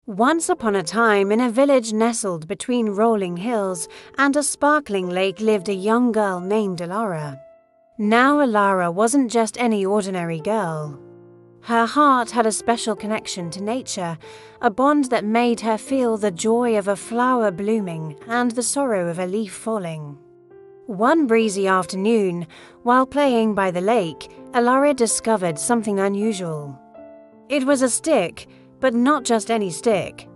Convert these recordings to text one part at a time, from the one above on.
Once upon a time, in a village nestled between rolling hills and a sparkling lake, lived a young girl named Alara. Now Alara wasn't just any ordinary girl. Her heart had a special connection to nature, a bond that made her feel the joy of a flower blooming and the sorrow of a leaf falling. One breezy afternoon, while playing by the lake, Alara discovered something unusual. It was a stick, but not just any stick.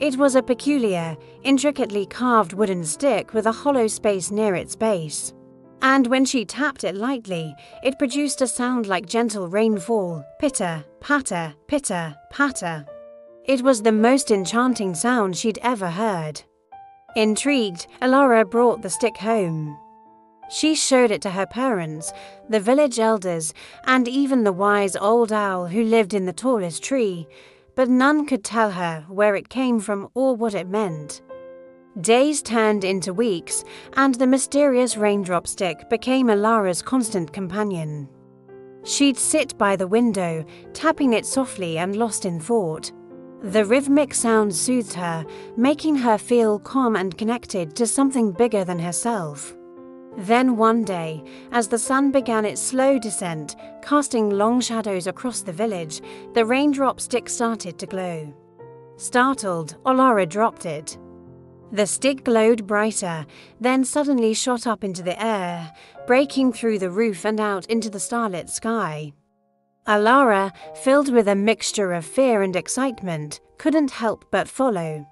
It was a peculiar, intricately carved wooden stick with a hollow space near its base. And when she tapped it lightly, it produced a sound like gentle rainfall, pitter, patter, pitter, patter. It was the most enchanting sound she'd ever heard. Intrigued, Alara brought the stick home. She showed it to her parents, the village elders, and even the wise old owl who lived in the tallest tree, but none could tell her where it came from or what it meant. Days turned into weeks, and the mysterious raindrop stick became Alara's constant companion. She'd sit by the window, tapping it softly and lost in thought. The rhythmic sound soothed her, making her feel calm and connected to something bigger than herself. Then one day, as the sun began its slow descent, casting long shadows across the village, the raindrop stick started to glow. Startled, Alara dropped it. The stick glowed brighter, then suddenly shot up into the air, breaking through the roof and out into the starlit sky. Alara, filled with a mixture of fear and excitement, couldn't help but follow.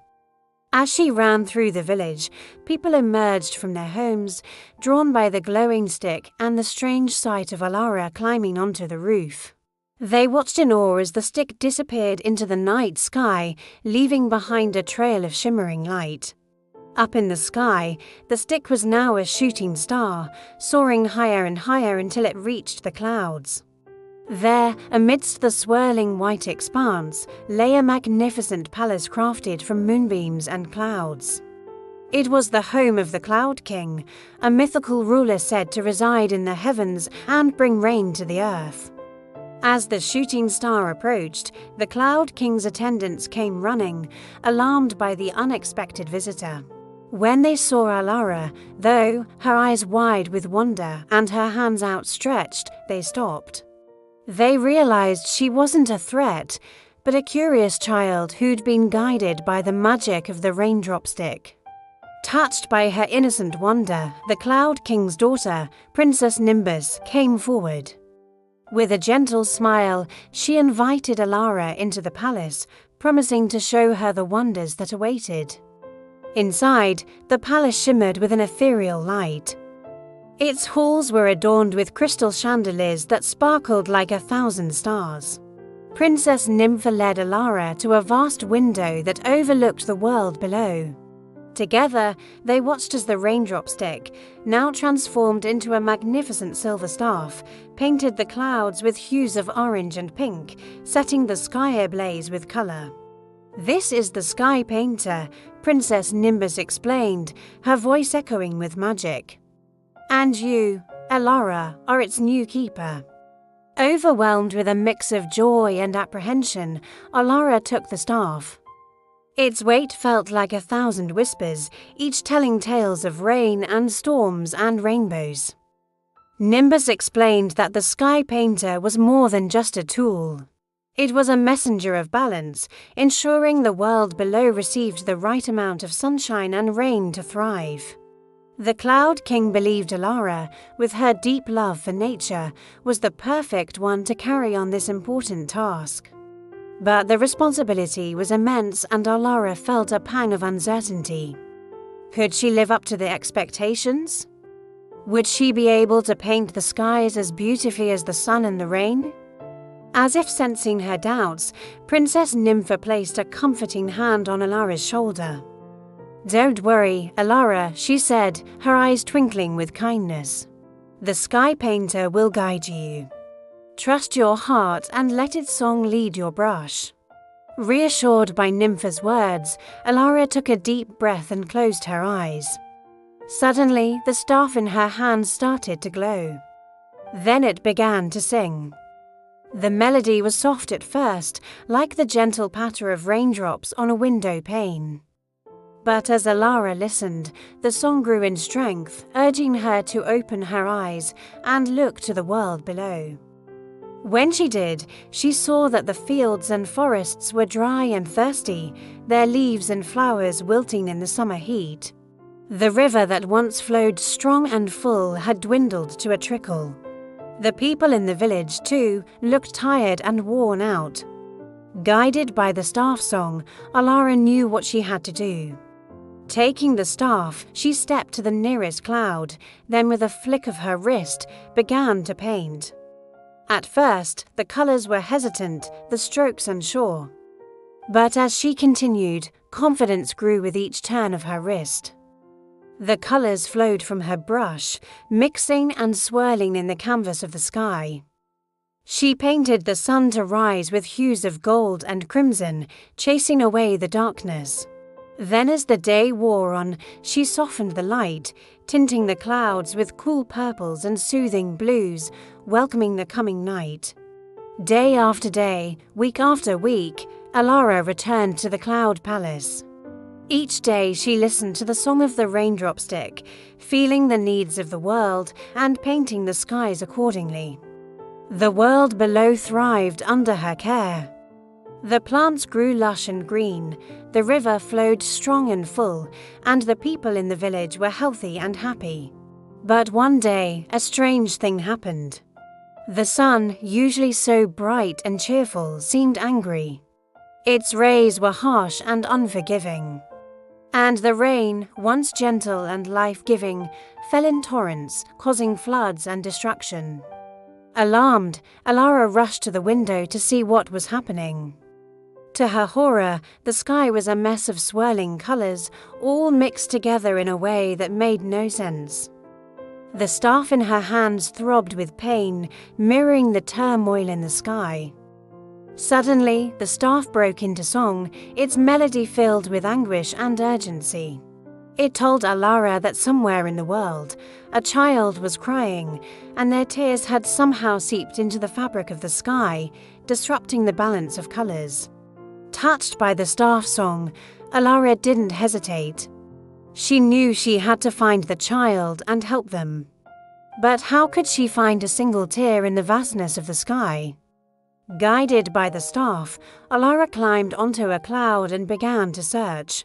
As she ran through the village, people emerged from their homes, drawn by the glowing stick and the strange sight of Alara climbing onto the roof. They watched in awe as the stick disappeared into the night sky, leaving behind a trail of shimmering light. Up in the sky, the stick was now a shooting star, soaring higher and higher until it reached the clouds. There, amidst the swirling white expanse, lay a magnificent palace crafted from moonbeams and clouds. It was the home of the Cloud King, a mythical ruler said to reside in the heavens and bring rain to the earth. As the shooting star approached, the Cloud King's attendants came running, alarmed by the unexpected visitor. When they saw Alara, though, her eyes wide with wonder and her hands outstretched, they stopped. They realized she wasn't a threat, but a curious child who'd been guided by the magic of the raindrop stick. Touched by her innocent wonder, the Cloud King's daughter, Princess Nimbus, came forward. With a gentle smile, she invited Alara into the palace, promising to show her the wonders that awaited. Inside, the palace shimmered with an ethereal light. Its halls were adorned with crystal chandeliers that sparkled like 1,000 stars. Princess Nympha led Alara to a vast window that overlooked the world below. Together, they watched as the raindrop stick, now transformed into a magnificent silver staff, painted the clouds with hues of orange and pink, setting the sky ablaze with color. "This is the Sky Painter," Princess Nimbus explained, her voice echoing with magic. "And you, Alara, are its new keeper." Overwhelmed with a mix of joy and apprehension, Alara took the staff. Its weight felt like 1,000 whispers, each telling tales of rain and storms and rainbows. Nimbus explained that the Sky Painter was more than just a tool. It was a messenger of balance, ensuring the world below received the right amount of sunshine and rain to thrive. The Cloud King believed Alara, with her deep love for nature, was the perfect one to carry on this important task. But the responsibility was immense and Alara felt a pang of uncertainty. Could she live up to the expectations? Would she be able to paint the skies as beautifully as the sun and the rain? As if sensing her doubts, Princess Nympha placed a comforting hand on Alara's shoulder. "Don't worry, Alara," she said, her eyes twinkling with kindness. "The Sky Painter will guide you. Trust your heart and let its song lead your brush." Reassured by Nympha's words, Alara took a deep breath and closed her eyes. Suddenly, the staff in her hand started to glow. Then it began to sing. The melody was soft at first, like the gentle patter of raindrops on a window pane. But as Alara listened, the song grew in strength, urging her to open her eyes and look to the world below. When she did, she saw that the fields and forests were dry and thirsty, their leaves and flowers wilting in the summer heat. The river that once flowed strong and full had dwindled to a trickle. The people in the village, too, looked tired and worn out. Guided by the staff song, Alara knew what she had to do. Taking the staff, she stepped to the nearest cloud, then with a flick of her wrist, began to paint. At first, the colours were hesitant, the strokes unsure. But as she continued, confidence grew with each turn of her wrist. The colours flowed from her brush, mixing and swirling in the canvas of the sky. She painted the sun to rise with hues of gold and crimson, chasing away the darkness. Then as the day wore on, she softened the light, tinting the clouds with cool purples and soothing blues, welcoming the coming night. Day after day, week after week, Alara returned to the Cloud Palace. Each day she listened to the song of the raindrop stick, feeling the needs of the world and painting the skies accordingly. The world below thrived under her care. The plants grew lush and green, the river flowed strong and full, and the people in the village were healthy and happy. But one day, a strange thing happened. The sun, usually so bright and cheerful, seemed angry. Its rays were harsh and unforgiving. And the rain, once gentle and life-giving, fell in torrents, causing floods and destruction. Alarmed, Alara rushed to the window to see what was happening. To her horror, the sky was a mess of swirling colours, all mixed together in a way that made no sense. The staff in her hands throbbed with pain, mirroring the turmoil in the sky. Suddenly, the staff broke into song, its melody filled with anguish and urgency. It told Alara that somewhere in the world, a child was crying, and their tears had somehow seeped into the fabric of the sky, disrupting the balance of colours. Touched by the staff song, Alara didn't hesitate. She knew she had to find the child and help them. But how could she find a single tear in the vastness of the sky? Guided by the staff, Alara climbed onto a cloud and began to search.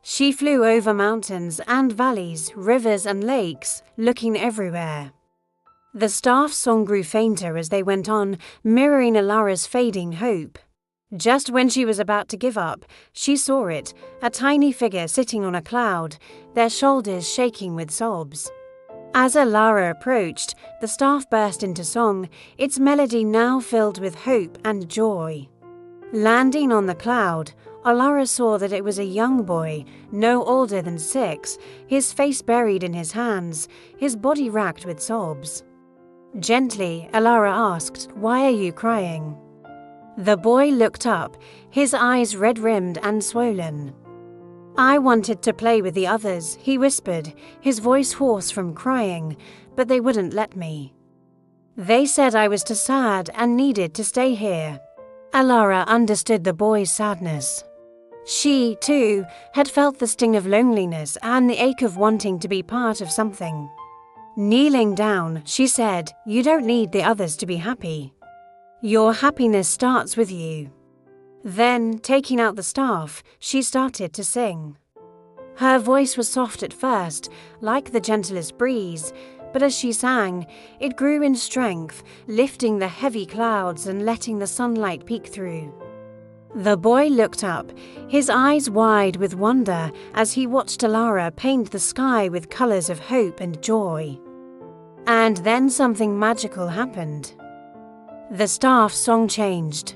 She flew over mountains and valleys, rivers and lakes, looking everywhere. The staff song grew fainter as they went on, mirroring Alara's fading hope. Just when she was about to give up, she saw it, a tiny figure sitting on a cloud, their shoulders shaking with sobs. As Alara approached, the staff burst into song, its melody now filled with hope and joy. Landing on the cloud, Alara saw that it was a young boy, no older than 6, his face buried in his hands, his body racked with sobs. Gently, Alara asked, "Why are you crying?" The boy looked up, his eyes red-rimmed and swollen. "I wanted to play with the others," he whispered, his voice hoarse from crying, "but they wouldn't let me. They said I was too sad and needed to stay here." Alara understood the boy's sadness. She, too, had felt the sting of loneliness and the ache of wanting to be part of something. Kneeling down, she said, "You don't need the others to be happy. Your happiness starts with you." Then, taking out the staff, she started to sing. Her voice was soft at first, like the gentlest breeze, but as she sang, it grew in strength, lifting the heavy clouds and letting the sunlight peek through. The boy looked up, his eyes wide with wonder as he watched Alara paint the sky with colours of hope and joy. And then something magical happened. The staff song changed.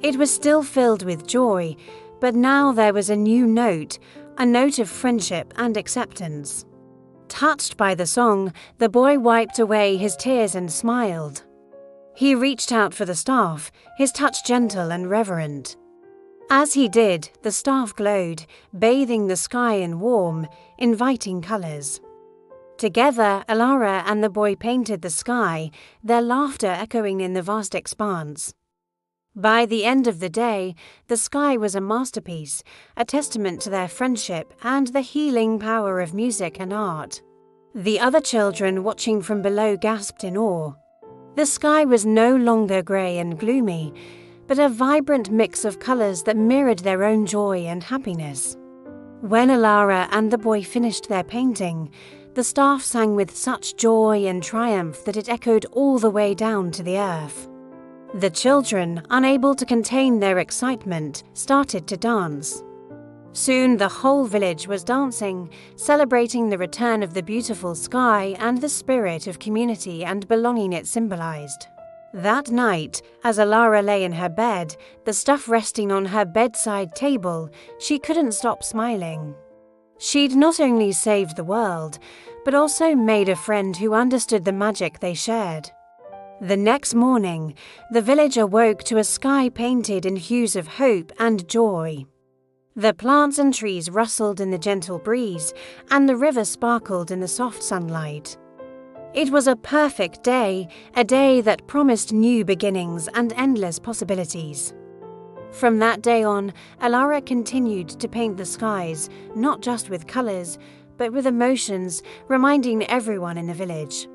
It was still filled with joy, but now there was a new note, a note of friendship and acceptance. Touched by the song, the boy wiped away his tears and smiled. He reached out for the staff, his touch gentle and reverent. As he did, the staff glowed, bathing the sky in warm, inviting colours. Together, Alara and the boy painted the sky, their laughter echoing in the vast expanse. By the end of the day, the sky was a masterpiece, a testament to their friendship and the healing power of music and art. The other children watching from below gasped in awe. The sky was no longer grey and gloomy, but a vibrant mix of colours that mirrored their own joy and happiness. When Alara and the boy finished their painting, the staff sang with such joy and triumph that it echoed all the way down to the earth. The children, unable to contain their excitement, started to dance. Soon the whole village was dancing, celebrating the return of the beautiful sky and the spirit of community and belonging it symbolized. That night, as Alara lay in her bed, the stuff resting on her bedside table, she couldn't stop smiling. She'd not only saved the world, but also made a friend who understood the magic they shared. The next morning, the village awoke to a sky painted in hues of hope and joy. The plants and trees rustled in the gentle breeze, and the river sparkled in the soft sunlight. It was a perfect day, a day that promised new beginnings and endless possibilities. From that day on, Alara continued to paint the skies, not just with colours, but with emotions, reminding everyone in the village.